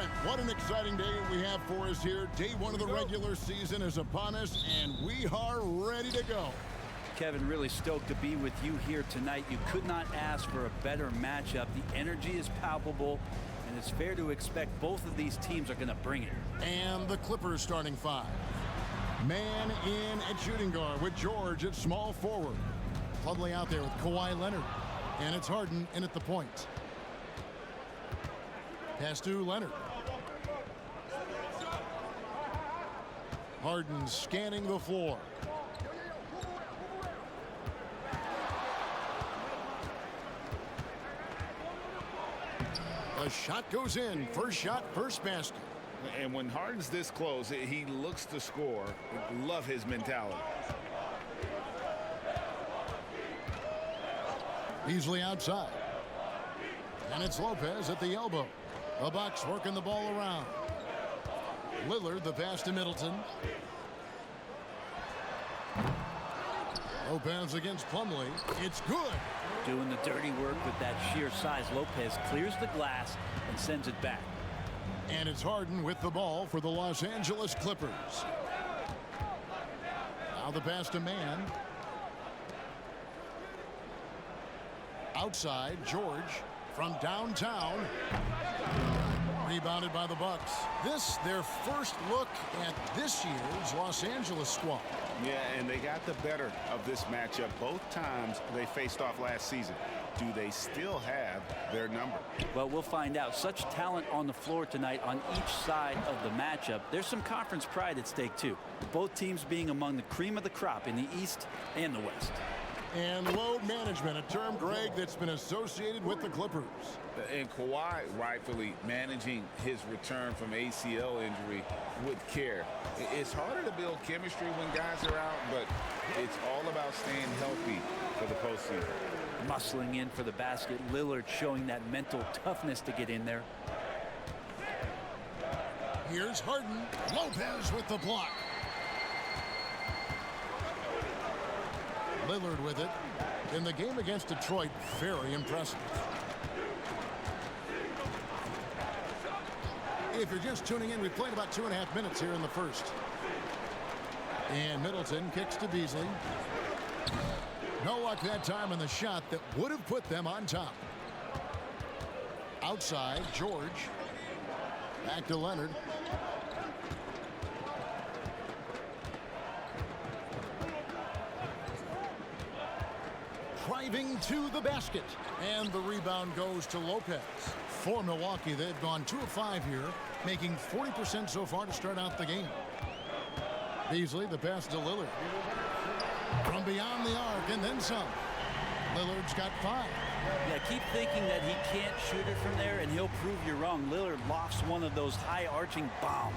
right, what an exciting day we have for us here. Day one of the regular season is upon us, and we are ready to go. Kevin, really stoked to be with you here tonight. You could not ask for a better matchup. The energy is palpable, and it's fair to expect both of these teams are going to bring it. And the Clippers starting five. Man in at shooting guard with George at small forward. Plumlee out there with Kawhi Leonard. And it's Harden in at the point. Pass to Leonard. Harden scanning the floor. The shot goes in. First shot, first basket. And when Harden's this close, he looks to score. Love his mentality. Beasley outside. And it's Lopez at the elbow. The Bucks working the ball around. Lillard, the pass to Middleton. Lopez against Plumlee. It's good. Doing the dirty work with that sheer size. Lopez clears the glass and sends it back. And it's Harden with the ball for the Los Angeles Clippers. Now the pass to Man. Outside, George from downtown. Rebounded by the Bucks. This, their first look at this year's Los Angeles squad. Yeah, and they got the better of this matchup both times they faced off last season. Do they still have their number? Well, we'll find out. Such talent on the floor tonight on each side of the matchup. There's some conference pride at stake, too. Both teams being among the cream of the crop in the East and the West. And load management, a term, Greg, that's been associated with the Clippers. And Kawhi rightfully managing his return from ACL injury with care. It's harder to build chemistry when guys are out, but it's all about staying healthy for the postseason. Muscling in for the basket. Lillard showing that mental toughness to get in there. Here's Harden. Lopez with the block. Lillard with it. In the game against Detroit, very impressive. If you're just tuning in, we've played about 2.5 minutes here in the first. And Middleton kicks to Beasley. No luck that time in the shot that would have put them on top. Outside, George. Back to Leonard. Driving to the basket. And the rebound goes to Lopez. For Milwaukee, they've gone 2 of 5 here, making 40% so far to start out the game. Beasley, the pass to Lillard. From beyond the arc and then some. Lillard's got 5. Yeah, keep thinking that he can't shoot it from there, and he'll prove you wrong. Lillard lofts one of those high-arching bombs.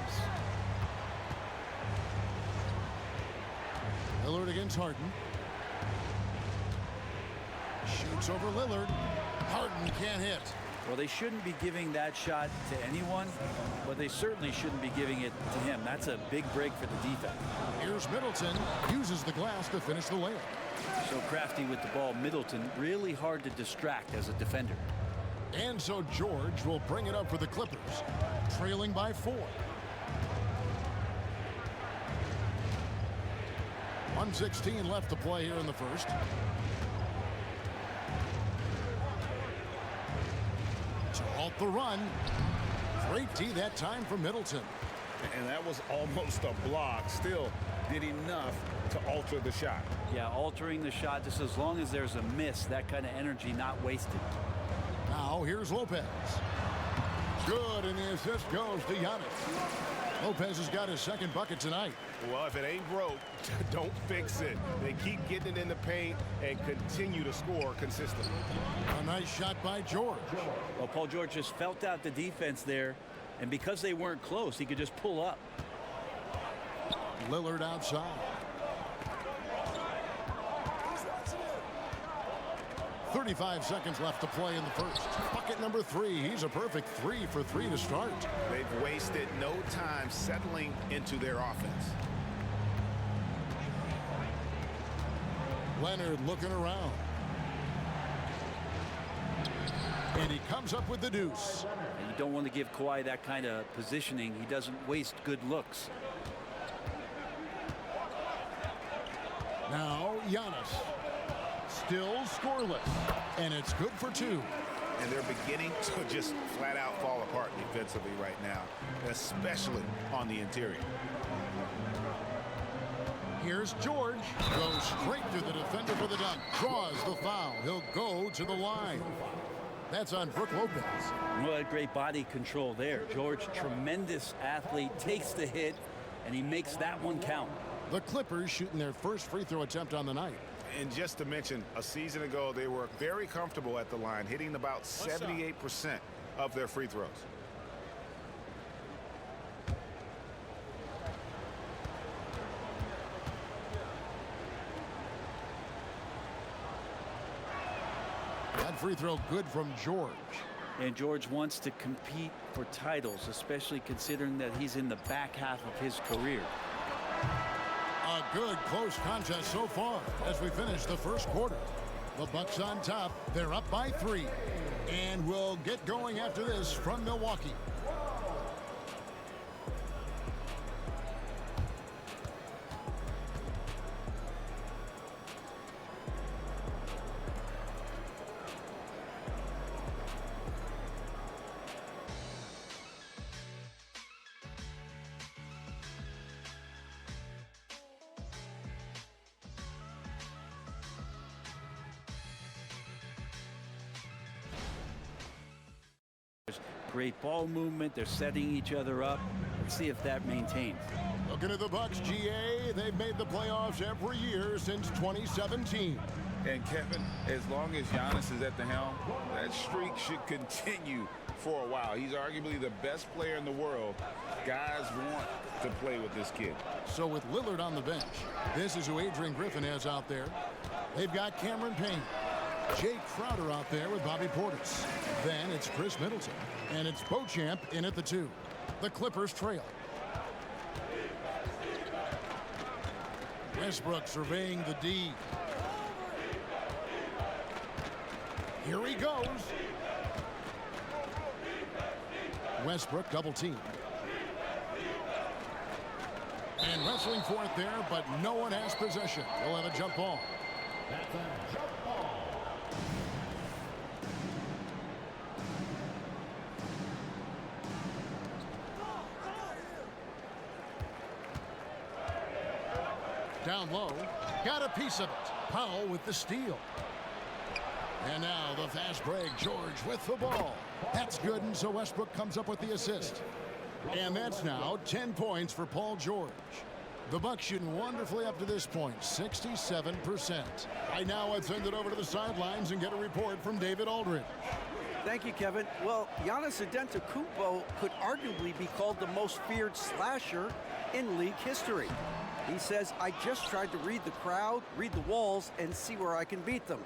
Lillard against Harden. Shoots over Lillard. Harden can't hit. Well, they shouldn't be giving that shot to anyone, but they certainly shouldn't be giving it to him. That's a big break for the defense. Here's Middleton. Uses the glass to finish the layup. So crafty with the ball. Middleton really hard to distract as a defender. And so George will bring it up for the Clippers, trailing by 4. 1:16 left to play here in the first. To halt the run. Great D that time from Middleton. And that was almost a block. Still did enough to alter the shot. Yeah, altering the shot just as long as there's a miss. That kind of energy not wasted. Now here's Lopez. Good, and the assist goes to Giannis. Lopez has got his second bucket tonight. Well, if it ain't broke, don't fix it. They keep getting it in the paint and continue to score consistently. A nice shot by George. Well, Paul George just felt out the defense there, and because they weren't close, he could just pull up. Lillard outside. 35 seconds left to play in the first. Bucket number 3. He's a perfect 3 for 3 to start. They've wasted no time settling into their offense. Leonard looking around. And he comes up with the deuce. And you don't want to give Kawhi that kind of positioning. He doesn't waste good looks. Now Giannis. Still scoreless. And it's good for 2. And they're beginning to just flat out fall apart defensively right now, especially on the interior. Here's George. Goes straight to the defender for the dunk. Draws the foul. He'll go to the line. That's on Brook Lopez. What great body control there. George, tremendous athlete, takes the hit, and he makes that one count. The Clippers shooting their first free throw attempt on the night. And just to mention, a season ago, they were very comfortable at the line, hitting about 78% of their free throws. That free throw good from George. And George wants to compete for titles, especially considering that he's in the back half of his career. A good close contest so far as we finish the first quarter. The Bucks on top. They're up by 3. And we'll get going after this from Milwaukee. Great ball movement. They're setting each other up. Let's see if that maintains. Looking at the Bucks, GA, they've made the playoffs every year since 2017. And Kevin, as long as Giannis is at the helm, that streak should continue for a while. He's arguably the best player in the world. Guys want to play with this kid. So with Lillard on the bench, this is who Adrian Griffin has out there. They've got Cameron Payne. Jake Crowder out there with Bobby Portis. Then it's Chris Middleton. And it's Beauchamp in at the 2. The Clippers trail. Westbrook surveying the D. Here he goes. Westbrook double team. And wrestling for it there, but no one has possession. They'll have a jump ball. That's a jump ball. Down low, got a piece of it. Powell with the steal. And now the fast break, George with the ball. That's good, and so Westbrook comes up with the assist. And that's now 10 points for Paul George. The Bucks shooting wonderfully up to this point, 67%. Right now, let's send it over to the sidelines and get a report from David Aldridge. Thank you, Kevin. Well, Giannis Antetokounmpo could arguably be called the most feared slasher in league history. He says, I just tried to read the crowd, read the walls, and see where I can beat them.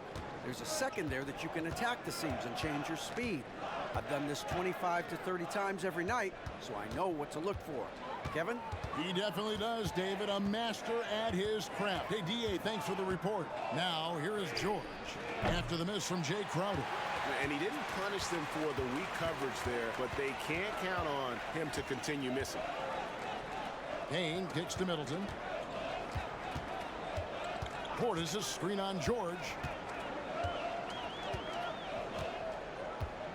There's a second there that you can attack the seams and change your speed. I've done this 25 to 30 times every night, so I know what to look for. Kevin? He definitely does, David. A master at his craft. Hey, D.A., thanks for the report. Now, here is George after the miss from Jay Crowder. And he didn't punish them for the weak coverage there, but they can't count on him to continue missing. Payne kicks to Middleton. Portis a screen on George.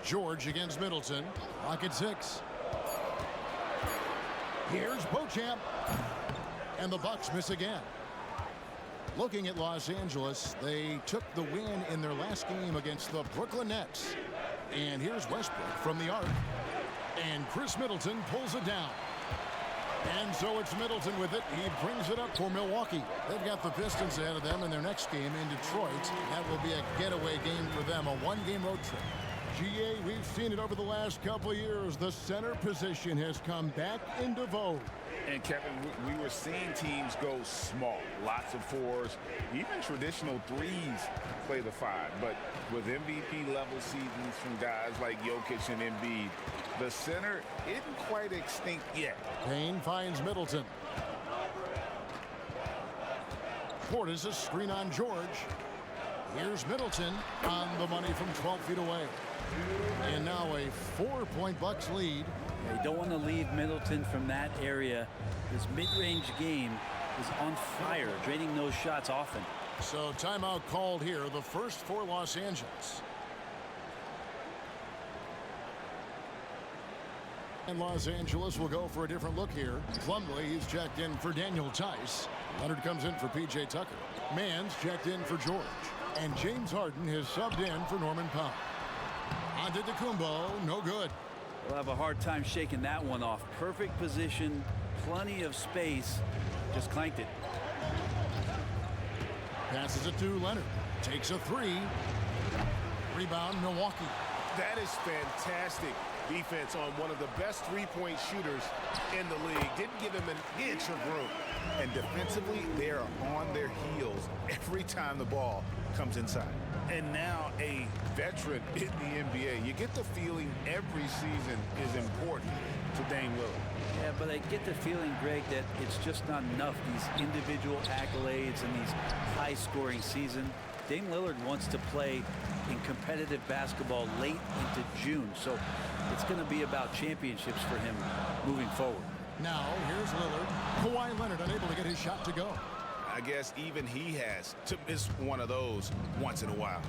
George against Middleton. Pocket 6. Here's Beauchamp. And the Bucks miss again. Looking at Los Angeles, they took the win in their last game against the Brooklyn Nets. And here's Westbrook from the arc. And Chris Middleton pulls it down. And so it's Middleton with it. He brings it up for Milwaukee. They've got the Pistons ahead of them in their next game in Detroit. That will be a getaway game for them, a one-game road trip. GA, we've seen it over the last couple of years. The center position has come back into vogue. And Kevin, we were seeing teams go small, lots of 4s, even traditional 3s play the 5. But with MVP level seasons from guys like Jokic and Embiid, the center isn't quite extinct yet. Payne finds Middleton. Portis a screen on George. Here's Middleton on the money from 12 feet away. And now a 4-point Bucks lead. You don't want to leave Middleton from that area. His mid-range game is on fire, draining those shots often. So timeout called here, the first for Los Angeles. And Los Angeles will go for a different look here. Plumlee is checked in for Daniel Tice. Leonard comes in for P.J. Tucker. Mann's checked in for George. And James Harden has subbed in for Norman Powell. Antetokounmpo, no good. We'll have a hard time shaking that one off. Perfect position, plenty of space. Just clanked it. Passes it to Leonard. Takes a three. Rebound, Milwaukee. That is fantastic defense on one of the best three-point shooters in the league. Didn't give him an inch of room. And defensively, they are on their heels every time the ball comes inside. And now a veteran in the NBA. You get the feeling every season is important to Dame Lillard. Yeah, but I get the feeling, Greg, that it's just not enough. These individual accolades and these high-scoring season. Dame Lillard wants to play in competitive basketball late into June. So it's going to be about championships for him moving forward. Now, here's Lillard. Kawhi Leonard unable to get his shot to go. I guess even he has to miss one of those once in a while.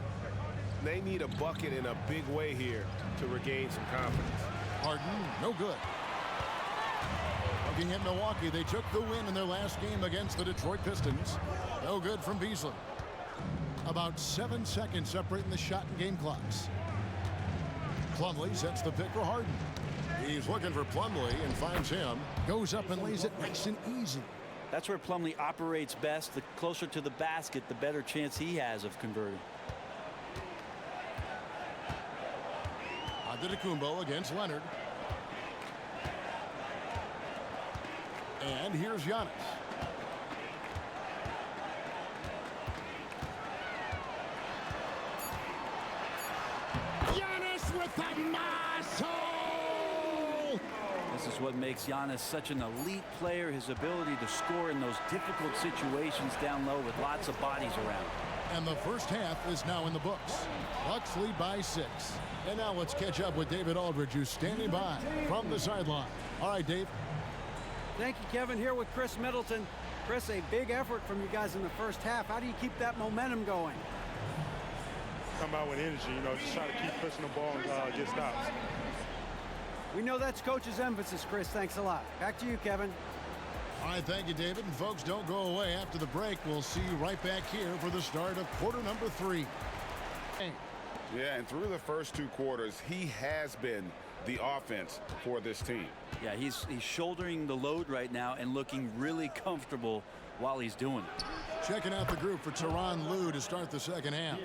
They need a bucket in a big way here to regain some confidence. Harden, no good. Looking at Milwaukee, they took the win in their last game against the Detroit Pistons. No good from Beasley. About 7 seconds separating the shot and game clocks. Plumlee sets the pick for Harden. He's looking for Plumlee and finds him. Goes up and lays it nice and easy. That's where Plumlee operates best. The closer to the basket, the better chance he has of converting. Antetokounmpo against Leonard. And here's Giannis. Giannis with the muscle! This is what makes Giannis such an elite player, his ability to score in those difficult situations down low with lots of bodies around. And the first half is now in the books. Bucks lead by 6. And now let's catch up with David Aldridge, who's standing by from the sideline. All right, Dave. Thank you, Kevin. Here with Chris Middleton. Chris, a big effort from you guys in the first half. How do you keep that momentum going? Come out with energy, just try to keep pushing the ball and get stops. We know that's Coach's emphasis, Chris. Thanks a lot. Back to you, Kevin. All right, thank you, David. And folks, don't go away. After the break, we'll see you right back here for the start of quarter number 3. Yeah, and through the first 2 quarters, he has been the offense for this team. Yeah, he's shouldering the load right now and looking really comfortable while he's doing it. Checking out the group for Tyronn Lue to start the second half.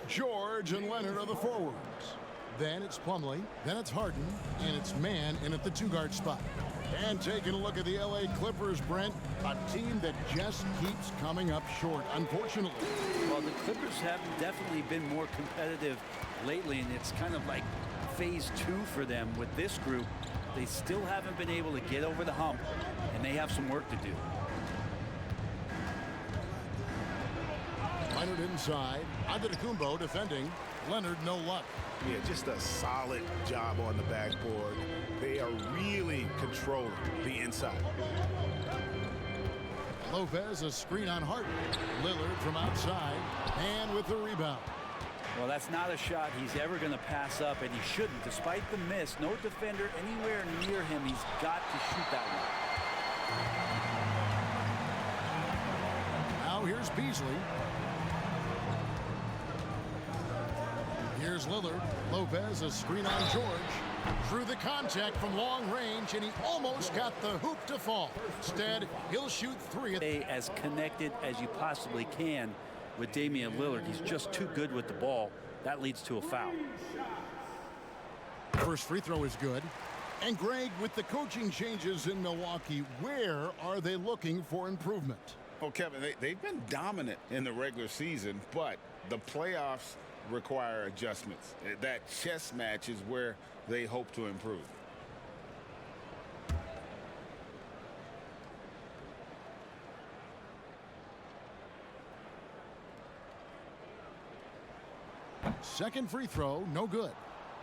George and Leonard are the forwards. Then it's Plumlee, then it's Harden, and it's Mann in at the 2-guard spot. And taking a look at the LA Clippers, Brent, a team that just keeps coming up short, unfortunately. Well, the Clippers have definitely been more competitive lately, and it's kind of like phase 2 for them with this group. They still haven't been able to get over the hump, and they have some work to do. Leonard inside. Antetokounmpo defending. Leonard, no luck. Yeah, just a solid job on the backboard. They are really controlling the inside. Lopez, a screen on Harden. Lillard from outside. And with the rebound. Well, that's not a shot he's ever going to pass up, and he shouldn't. Despite the miss, no defender anywhere near him. He's got to shoot that one. Now here's Beasley. Here's Lillard. Lopez, a screen on George. Through the contact from long range, and he almost got the hoop to fall. Instead, he'll shoot 3. As connected as you possibly can with Damian Lillard. He's just too good with the ball. That leads to a foul. First free throw is good. And Greg, with the coaching changes in Milwaukee, where are they looking for improvement? Well, Kevin, they've been dominant in the regular season, but the playoffs require adjustments. That chess match is where they hope to improve. Second free throw, no good.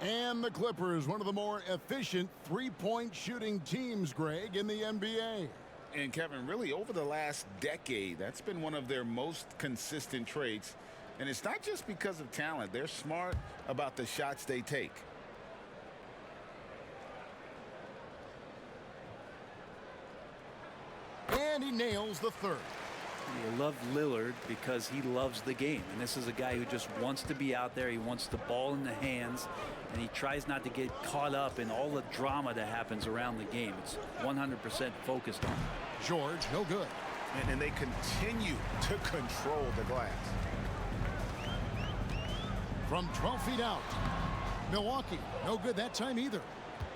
And the Clippers, one of the more efficient three-point shooting teams, Greg, in the NBA. And Kevin, really over the last decade, that's been one of their most consistent traits. And it's not just because of talent. They're smart about the shots they take. And he nails the third. You love Lillard because he loves the game. And this is a guy who just wants to be out there. He wants the ball in the hands. And he tries not to get caught up in all the drama that happens around the game. It's 100% focused on. George, no good. And they continue to control the glass. From 12 feet out. Milwaukee, no good that time either.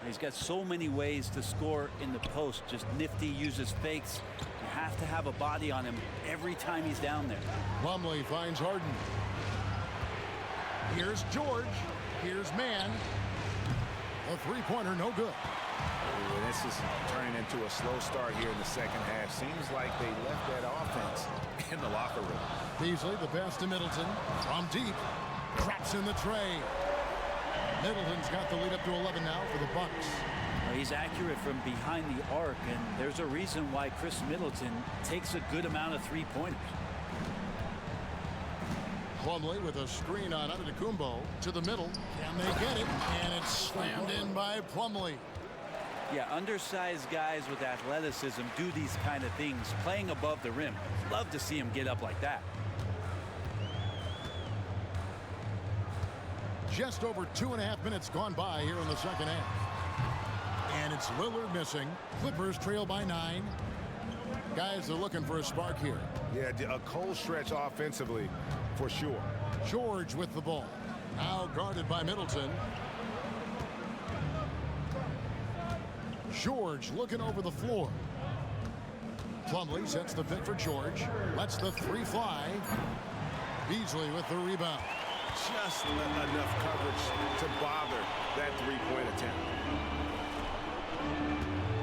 He's got so many ways to score in the post. Just nifty, uses fakes. You have to have a body on him every time he's down there. Plumlee finds Harden. Here's George. Here's Mann. A three-pointer, no good. And this is turning into a slow start here in the second half. Seems like they left that offense in the locker room. Beasley, the pass to Middleton. From deep. Traps in the tray. Middleton's got the lead up to 11 now for the Bucks. Well, he's accurate from behind the arc, and there's a reason why Chris Middleton takes a good amount of three-pointers. Plumlee with a screen on Antetokounmpo to the middle. Can they get it? And it's slammed in by Plumlee. Yeah, undersized guys with athleticism do these kind of things, playing above the rim. Love to see him get up like that. Just over 2.5 minutes gone by here in the second half. And it's Lillard missing. Clippers trail by 9. Guys are looking for a spark here. Yeah, a cold stretch offensively for sure. George with the ball. Now guarded by Middleton. George looking over the floor. Plumlee sets the pick for George. Lets the three fly. Beasley with the rebound. Just enough coverage to bother that three-point attempt.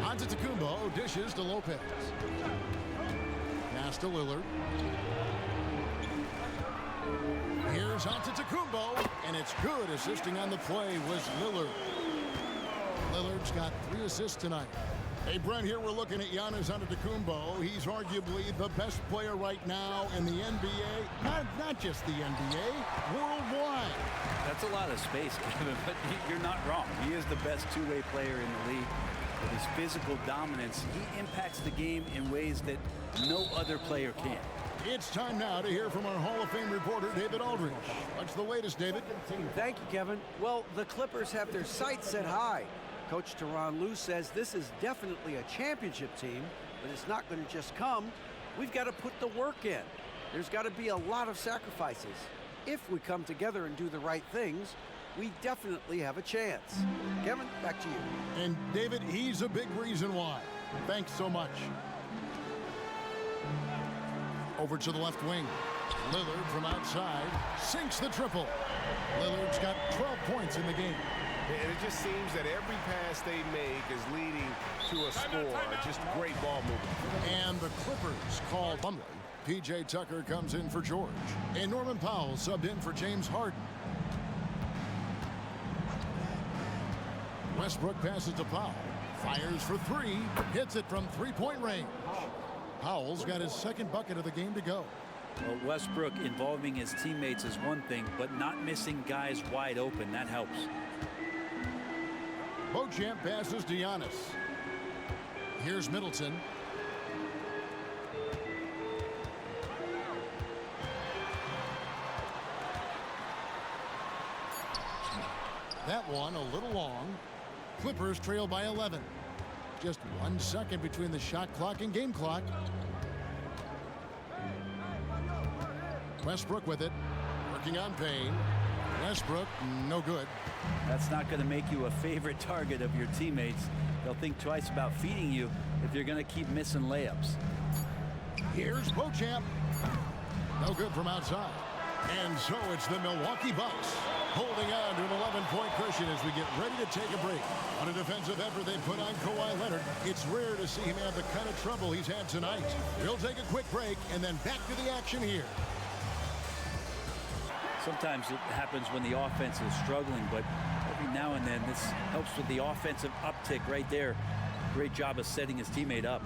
Antetokounmpo dishes to Lopez. Pass to Lillard. Here's Antetokounmpo, and it's good. Assisting on the play was Lillard. Lillard's got 3 assists tonight. Hey, Brent, here we're looking at Giannis Antetokounmpo. He's arguably the best player right now in the NBA. Not just the NBA, worldwide. That's a lot of space, Kevin, but you're not wrong. He is the best two-way player in the league. With his physical dominance, he impacts the game in ways that no other player can. It's time now to hear from our Hall of Fame reporter, David Aldridge. What's the latest, David? Thank you, Kevin. Well, the Clippers have their sights set high. Coach Tyronn Lue says this is definitely a championship team, but it's not going to just come. We've got to put the work in. There's got to be a lot of sacrifices. If we come together and do the right things, we definitely have a chance. Kevin, back to you. And David, he's a big reason why. Thanks so much. Over to the left wing. Lillard from outside sinks the triple. Lillard's got 12 points in the game. And it just seems that every pass they make is leading to a score. Just great ball movement. And the Clippers call Plumlee. P.J. Tucker comes in for George. And Norman Powell subbed in for James Harden. Westbrook passes to Powell. Fires for 3. Hits it from three-point range. Powell's got his second bucket of the game to go. Well, Westbrook involving his teammates is one thing, but not missing guys wide open, that helps. Beauchamp passes to Giannis. Here's Middleton. That one a little long. Clippers trail by 11. Just 1 second between the shot clock and game clock. Westbrook with it. Working on Payne. Westbrook, no good. That's not going to make you a favorite target of your teammates. They'll think twice about feeding you if you're going to keep missing layups. Here's Beauchamp. No good from outside. And so it's the Milwaukee Bucks holding on to an 11-point cushion as we get ready to take a break. On a defensive effort they put on Kawhi Leonard, it's rare to see him have the kind of trouble he's had tonight. We'll take a quick break and then back to the action here. Sometimes it happens when the offense is struggling, but every now and then. This helps with the offensive uptick right there. Great job of setting his teammate up.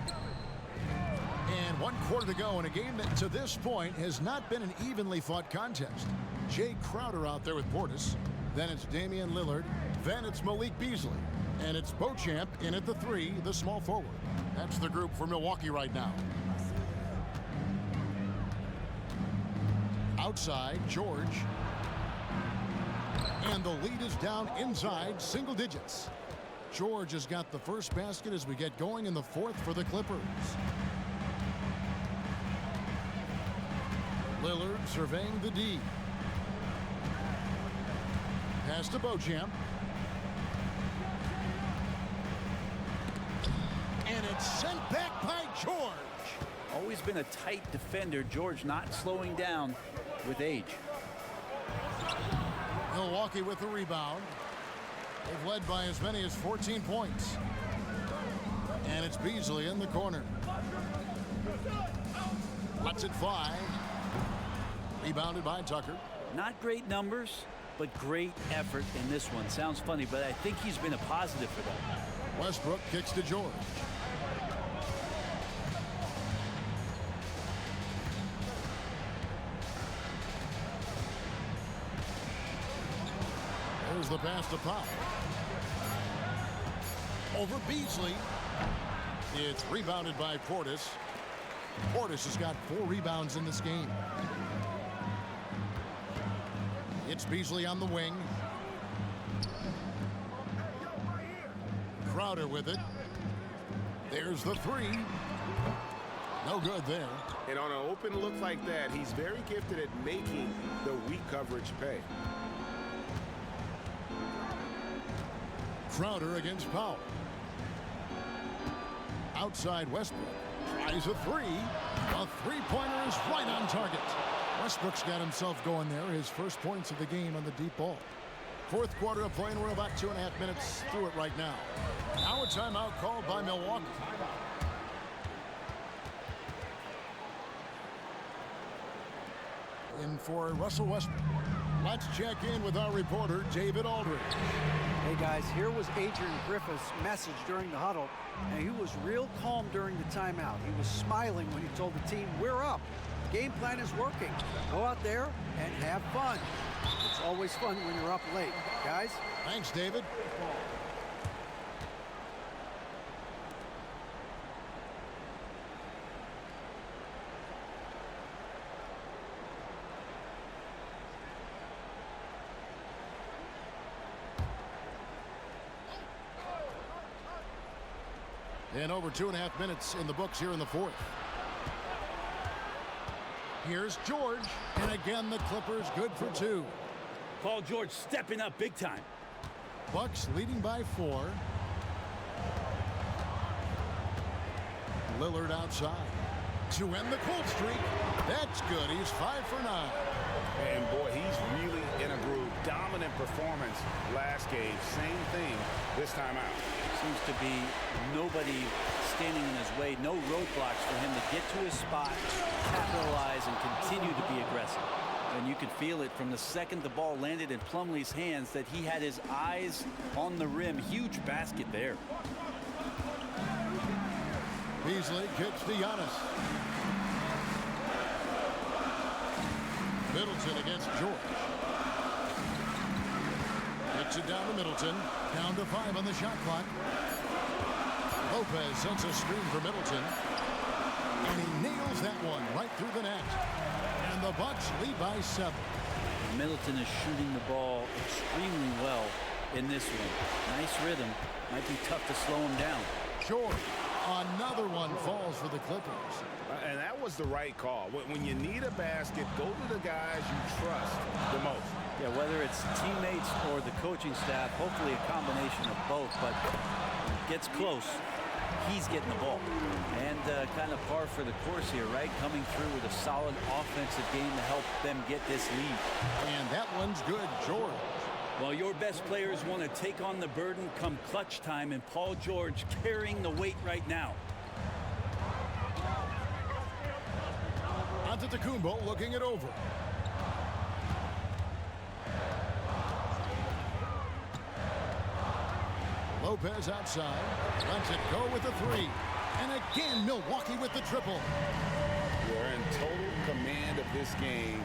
And 1 quarter to go in a game that to this point has not been an evenly fought contest. Jay Crowder out there with Portis. Then it's Damian Lillard. Then it's Malik Beasley. And it's Beauchamp in at the 3, the small forward. That's the group for Milwaukee right now. Outside, George. And the lead is down inside single digits. George has got the first basket as we get going in the 4th for the Clippers. Lillard surveying the D. Pass to Beauchamp. And it's sent back by George. Always been a tight defender. George not slowing down with age. Milwaukee with the rebound. They've led by as many as 14 points. And it's Beasley in the corner. Lets it fly. Rebounded by Tucker. Not great numbers, but great effort in this one. Sounds funny, but I think he's been a positive for them. Westbrook kicks to George. There's the pass to Pop. Over Beasley. It's rebounded by Portis. Portis has got 4 rebounds in this game. It's Beasley on the wing. Crowder with it. There's the 3. No good there. And on an open look like that, he's very gifted at making the weak coverage pay. Crowder against Powell. Outside Westbrook. Tries a 3. A 3-pointer is right on target. Westbrook's got himself going there. His first points of the game on the deep ball. 4th quarter of play, and we're about 2.5 minutes through it right now. Now a timeout called by Milwaukee. In for Russell Westbrook. Let's check in with our reporter, David Aldridge. Hey guys, here was Adrian Griffith's message during the huddle, and he was real calm during the timeout. He was smiling when he told the team, we're up. Game plan is working. Go out there and have fun. It's always fun when you're up late. Guys? Thanks, David. And over 2.5 minutes in the books here in the 4th. Here's George. And again, the Clippers good for 2. Paul George stepping up big time. Bucks leading by 4. Lillard outside. To end the cold streak. That's good. He's 5 for 9. And boy, he's really in a groove. Dominant performance last game. Same thing this time out. Seems to be nobody standing in his way. No roadblocks for him to get to his spot, capitalize, and continue to be aggressive. And you could feel it from the second the ball landed in Plumlee's hands that he had his eyes on the rim. Huge basket there. Beasley kicks to Giannis. Middleton against George. Kicks it down to Middleton. Down to 5 on the shot clock. Lopez sets a screen for Middleton. And he nails that one right through the net. And the Bucks lead by 7. Middleton is shooting the ball extremely well in this one. Nice rhythm. Might be tough to slow him down. George. Another one falls for the Clippers. And that was the right call. When you need a basket, go to the guys you trust the most. Yeah, whether it's teammates or the coaching staff, hopefully a combination of both, but when it gets close, he's getting the ball. And kind of par for the course here, right? Coming through with a solid offensive game to help them get this lead. And that one's good, George. Well, your best players want to take on the burden come clutch time, and Paul George carrying the weight right now. Antetokounmpo looking it over. Lopez outside. Lets it go with the three. And again, Milwaukee with the triple. They're in total command of this game.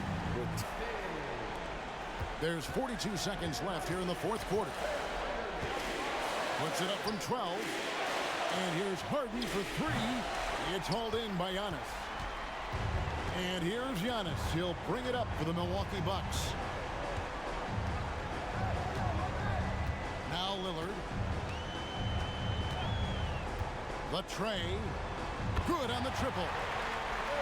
There's 42 seconds left here in the fourth quarter. Puts it up from 12. And here's Harden for three. It's hauled in by Giannis. And here's Giannis. He'll bring it up for the Milwaukee Bucks. Now Lillard. The tray. Good on the triple.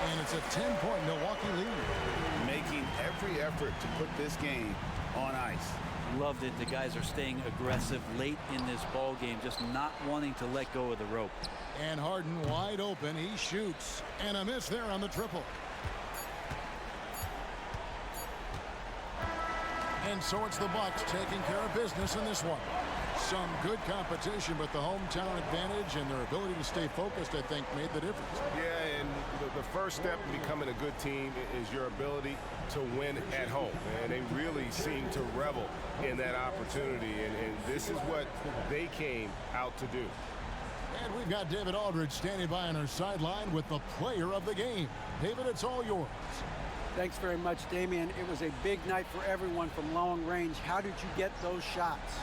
And it's a 10-point Milwaukee lead. Making every effort to put this game on ice. Loved it. The guys are staying aggressive late in this ball game, just not wanting to let go of the rope. And Harden wide open. He shoots. And a miss there on the triple. And so it's the Bucks taking care of business in this one. Some good competition, but the hometown advantage and their ability to stay focused, I think, made the difference. Yeah, and the first step in becoming a good team is your ability to win at home. And they really seem to revel in that opportunity. And this is what they came out to do. And we've got David Aldridge standing by on our sideline with the player of the game. David, it's all yours. Thanks very much, Damian. It was a big night for everyone from long range. How did you get those shots?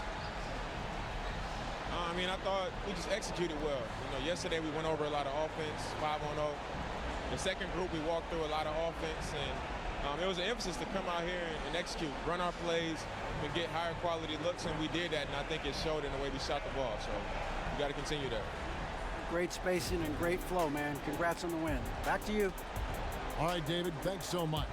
I mean, I thought we just executed well. You know, yesterday we went over a lot of offense, 5-on-0. The second group, we walked through a lot of offense, and it was an emphasis to come out here and execute, run our plays, and get higher quality looks, and we did that, and I think it showed in the way we shot the ball. So we got to continue that. Great spacing and great flow, man. Congrats on the win. Back to you. All right, David, thanks so much.